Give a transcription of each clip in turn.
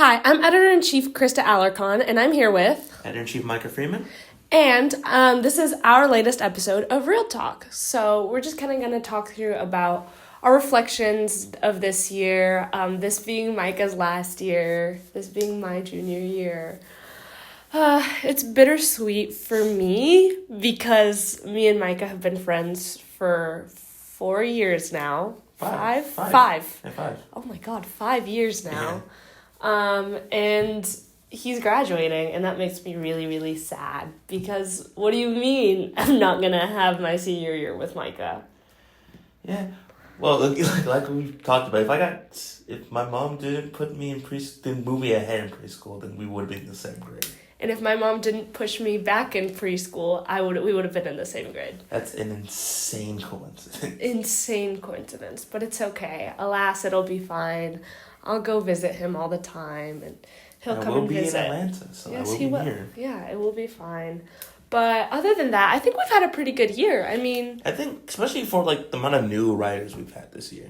Hi, I'm Editor-in-Chief Crista Alacon, and I'm here with... Editor-in-Chief Micah Freeman. And this is our latest episode of Real Talk. So we're just kind of going to talk through about our reflections of this year, this being Micah's last year, this being my junior year. It's bittersweet for me because me and Micah have been friends for 4 years now. Five. Yeah, 5. Oh my God, 5 years now. Yeah. And he's graduating, and that makes me really, really sad because what do you mean I'm not going to have my senior year with Micah? Yeah. Well, like we talked about, if my mom didn't put me in didn't move me ahead in preschool, then we would have been in the same grade. And if my mom didn't push me back in preschool, we would have been in the same grade. That's an insane coincidence. Insane coincidence, but it's okay. Alas, it'll be fine. I'll go visit him all the time, and he'll come and visit. I will be in Atlanta, so yes, I will he be will. here. Yeah, it will be fine. But other than that, I think we've had a pretty good year. I think, especially for the amount of new writers we've had this year,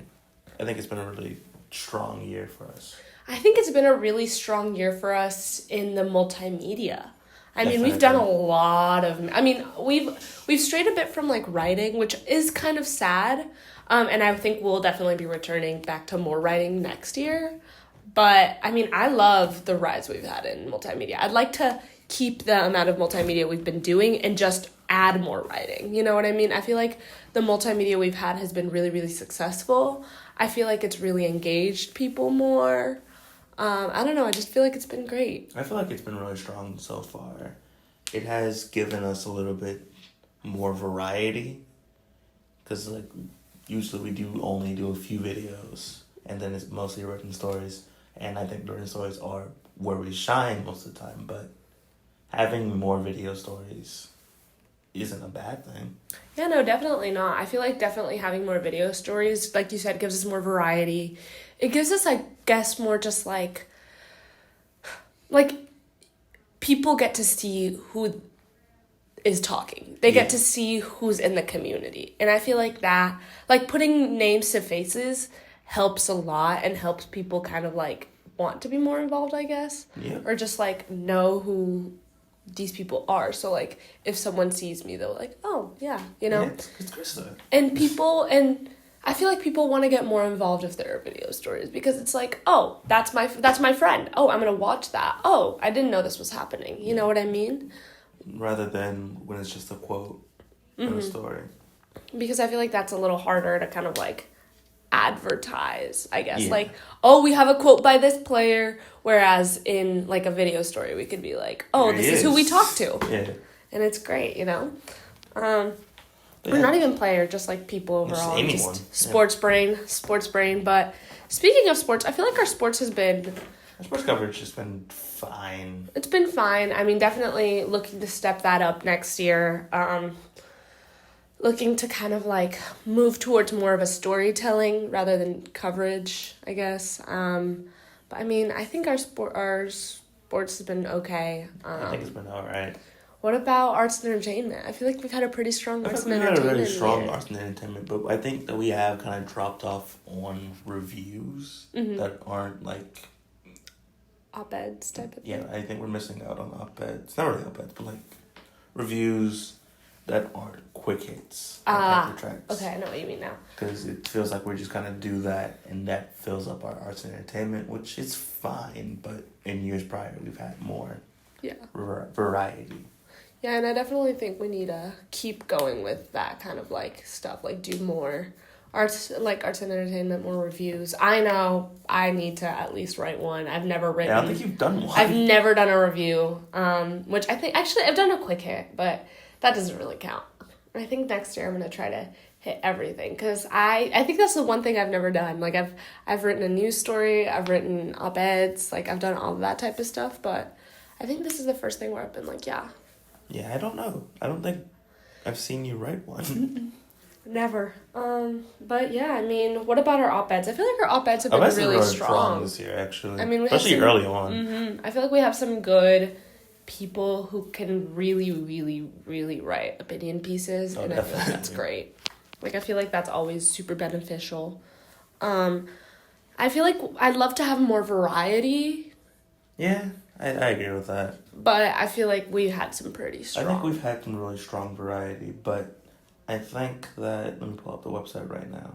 I think it's been a really strong year for us. I think it's been a really strong year for us in the multimedia. Definitely. We've done a lot of... we've strayed a bit from, writing, which is kind of sad. And I think we'll definitely be returning back to more writing next year. But, I love the rise we've had in multimedia. I'd like to keep the amount of multimedia we've been doing and just add more writing. You know what I mean? I feel like the multimedia we've had has been really, really successful. I feel like it's really engaged people more. I don't know. I just feel like it's been great. I feel like it's been really strong so far. It has given us a little bit more variety. Because, usually we only do a few videos. And then it's mostly written stories. And I think written stories are where we shine most of the time. But having more video stories isn't a bad thing. Yeah, no, definitely not. I feel like definitely having more video stories, like you said, gives us more variety. It gives us, I guess, more just people get to see who is talking. They get to see who's in the community. And I feel like that, putting names to faces helps a lot and helps people kind of, want to be more involved, I guess. Yeah. Or just, know who these people are. So, if someone sees me, they're like, oh, yeah, you know? Yeah, it's Crista. And I feel like people want to get more involved if there are video stories because it's oh, that's my friend. Oh, I'm going to watch that. Oh, I didn't know this was happening. You know what I mean? Rather than when it's just a quote in a story. Because I feel like that's a little harder to kind of advertise, I guess. Yeah. Oh, we have a quote by this player. Whereas in a video story, we could be oh, this is who we talk to. Yeah. And it's great, you know? We're not even player, just people overall. Just anyone. Just sports brain. But speaking of sports, I feel like our sports has been... Our sports coverage has been fine. It's been fine. Definitely looking to step that up next year. Looking to kind of move towards more of a storytelling rather than coverage, I guess. But I think our sports has been okay. I think it's been all right. What about arts and entertainment? I feel like we've had a pretty strong arts and entertainment. We've had a really strong arts and entertainment, but I think that we have kind of dropped off on reviews that aren't op-eds type of thing. Yeah, I think we're missing out on op-eds. Not really op-eds, but reviews that aren't quick hits. Okay, I know what you mean now. Because it feels like we're just kind of do that, and that fills up our arts and entertainment, which is fine, but in years prior, we've had more variety. Yeah, and I definitely think we need to keep going with that kind of stuff, do more arts and entertainment, more reviews. I know I need to at least write one. I've never written. Yeah, I don't think you've done one. I've never done a review, which I think, actually, I've done a quick hit, but that doesn't really count. I think next year I'm going to try to hit everything, because I think that's the one thing I've never done. I've written a news story, I've written op-eds, I've done all of that type of stuff, but I think this is the first thing where I've been yeah. Yeah, I don't know. I don't think I've seen you write one. Never. But yeah, what about our op-eds? I feel like our op-eds have been really strong this year, actually. Especially early on. I feel like we have some good people who can really, really, really write opinion pieces, and I feel like that's great. I feel like that's always super beneficial. I feel like I'd love to have more variety Yeah, I agree with that. But I feel like we had some pretty strong. I think we've had some really strong variety, but I think that, let me pull up the website right now.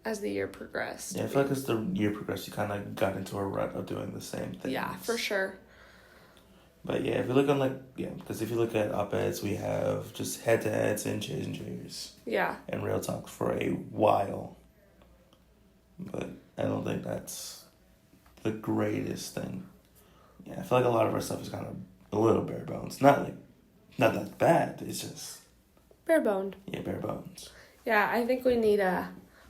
As the year progressed. Yeah, I feel like as the year progressed, you kind of got into a rut of doing the same thing. Yeah, for sure. But yeah, if you look on because if you look at op-eds, we have just head-to-heads and changers. Yeah. And real talk for a while. But I don't think that's the greatest thing. Yeah, I feel like a lot of our stuff is kind of a little bare bones. Not that bad. It's just bare boned. Yeah, bare bones. Yeah, I think we need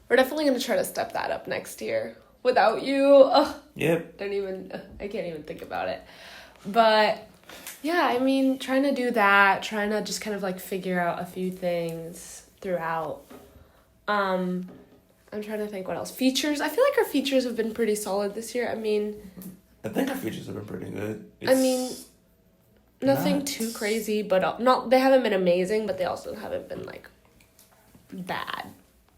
we're definitely gonna try to step that up next year. Without you, yep. I can't even think about it. But yeah, I mean, trying to do that, trying to just kind of like figure out a few things throughout. I'm trying to think what else. Features. I feel like our features have been pretty solid this year. I mean, I think our features have been pretty good. Nothing too crazy, but they haven't been amazing, but they also haven't been like bad.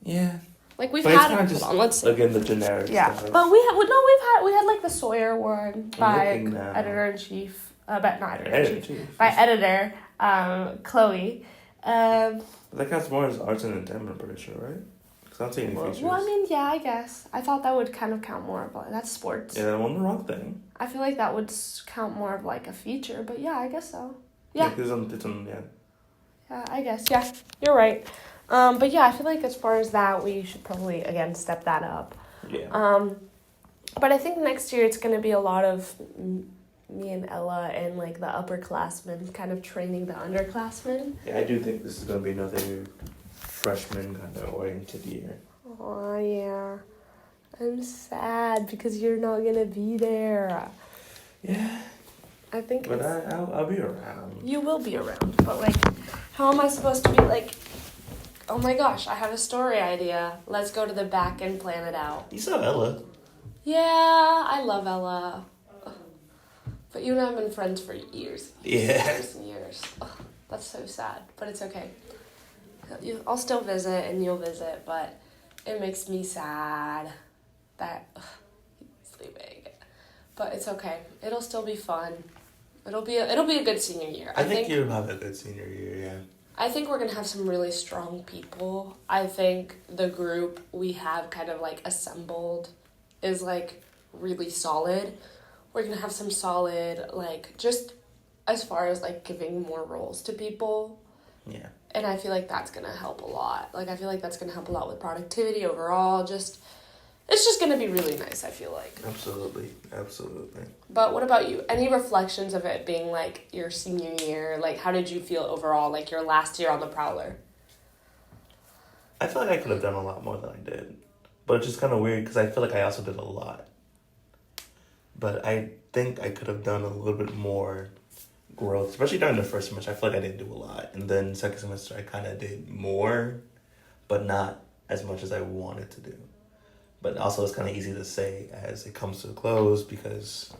Yeah. Like we've had. Hold on, let's see. Again, the generic. Yeah, stuff. But we had like the Sawyer one by editor-in-chief, but not editor-in-chief, by editor Chloe. That counts more as arts and entertainment, I'm pretty sure, right? Because I don't see any features. Well, I mean, yeah, I guess I thought that would kind of count more, but that's sports. Yeah, that one the wrong thing. I feel like that would count more of like a feature, but yeah, I guess so. Yeah. Yeah, I guess. Yeah, you're right. But yeah, I feel like as far as that, we should probably, again, step that up. Yeah. But I think next year it's going to be a lot of me and Ella and, like, the upperclassmen kind of training the underclassmen. Yeah, I do think this is going to be another freshman kind of oriented year. Oh, yeah. I'm sad because you're not going to be there. Yeah. I think But I'll be around. You will be around, but, like, how am I supposed to be, like... Oh my gosh, I have a story idea. Let's go to the back and plan it out. You saw Ella. Yeah, I love Ella. But you and I have been friends for years. Yeah. Years and years. That's so sad, but it's okay. I'll still visit and you'll visit, but it makes me sad that he's leaving. But it's okay. It'll still be fun. It'll be a good senior year. I think you'll have a good senior year, yeah. I think we're going to have some really strong people. I think the group we have kind of, like, assembled is, like, really solid. We're going to have some solid, like, just as far as, like, giving more roles to people. Yeah. And I feel like that's going to help a lot. Like, I feel like that's going to help a lot with productivity overall. It's just going to be really nice, I feel like. Absolutely. Absolutely. But what about you? Any reflections of it being, like, your senior year? Like, how did you feel overall, like, your last year on the Prowler? I feel like I could have done a lot more than I did. But it's just kind of weird because I feel like I also did a lot. But I think I could have done a little bit more growth, especially during the first semester. I feel like I didn't do a lot. And then second semester, I kind of did more, but not as much as I wanted to do. But also, it's kind of easy to say as it comes to a close because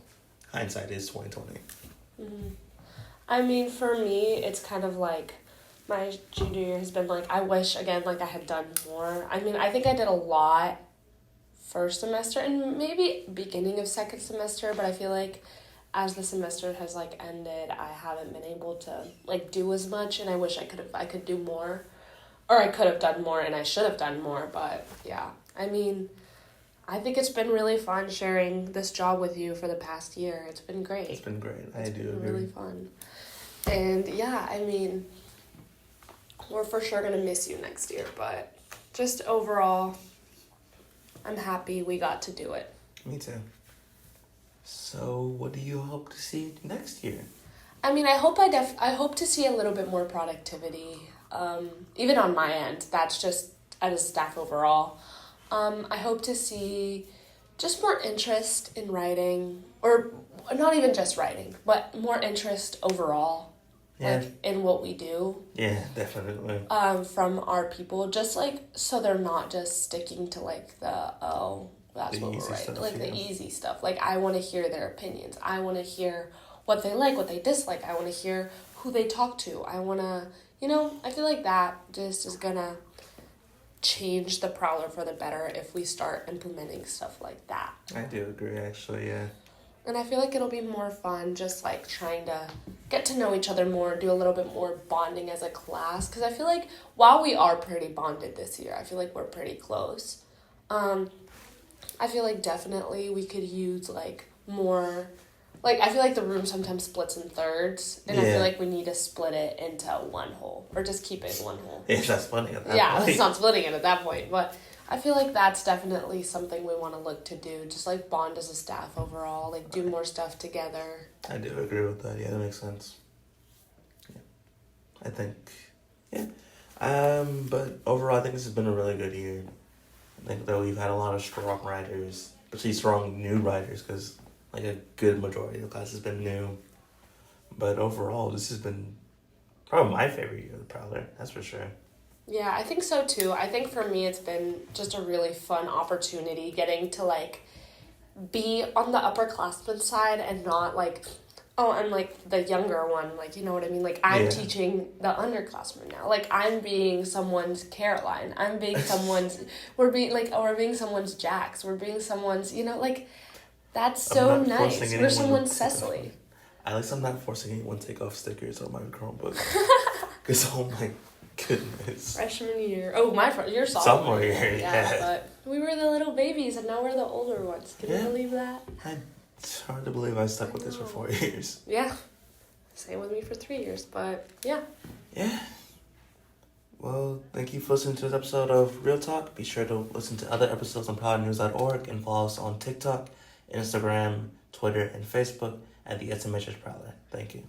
hindsight is 2020. Mm-hmm. I mean, for me, it's kind of like my junior year has been like, I wish, again, like I had done more. I mean, I think I did a lot first semester and maybe beginning of second semester, but I feel like as the semester has, like, ended, I haven't been able to, like, do as much, and I wish I could do more. Or I could have done more, and I should have done more, but, yeah. I mean... I think it's been really fun sharing this job with you for the past year. It's been great. It's been great. I do agree. It's been really fun. And yeah, I mean, we're for sure going to miss you next year, but just overall, I'm happy we got to do it. Me too. So what do you hope to see next year? I mean, I hope to see a little bit more productivity, even on my end. That's just as a staff overall. I hope to see just more interest in writing, or not even just writing, but more interest overall, like in what we do. Yeah, definitely. From our people, just like so they're not just sticking to like that's what we're writing, like the easy stuff. Like I want to hear their opinions. I want to hear what they like, what they dislike. I want to hear who they talk to. I want to, I feel like that just is gonna change the Prowler for the better if we start implementing stuff like that. I do agree, actually, yeah. And I feel like it'll be more fun just, like, trying to get to know each other more, do a little bit more bonding as a class. Because I feel like while we are pretty bonded this year, I feel like we're pretty close. I feel like definitely we could use, like, more... Like, I feel like the room sometimes splits in thirds, and I feel like we need to split it into one whole, or just keep it in one whole. It's not splitting at that point. Yeah, it's not splitting it at that point, but I feel like that's definitely something we want to look to do, just, like, bond as a staff overall, like, do more stuff together. I do agree with that. Yeah, that makes sense. Yeah. I think, but overall, I think this has been a really good year. I think that we've had a lot of strong writers, especially strong new writers, because, like, a good majority of the class has been new. But overall, this has been probably my favorite year of the Prowler, that's for sure. Yeah, I think so too. I think for me it's been just a really fun opportunity getting to, like, be on the upperclassmen side and not, like, oh, I'm, like, the younger one, like, you know what I mean? Like, I'm teaching the underclassmen now. Like, I'm being someone's Caroline. I'm being someone's, we're being someone's Jax. We're being someone's, you know, like, that's so nice. We're someone's Cecily. At least I'm not forcing anyone to take off stickers on my Chromebook. Because, oh my goodness. Freshman year. Oh, your sophomore year. Yeah, but we were the little babies and now we're the older ones. Can you believe that? It's hard to believe I stuck with this for 4 years. Yeah. Same with me for 3 years, but yeah. Yeah. Well, thank you for listening to this episode of Real Talk. Be sure to listen to other episodes on prowlernews.org and follow us on TikTok, Instagram, Twitter, and Facebook at the SMHS Prowler. Thank you.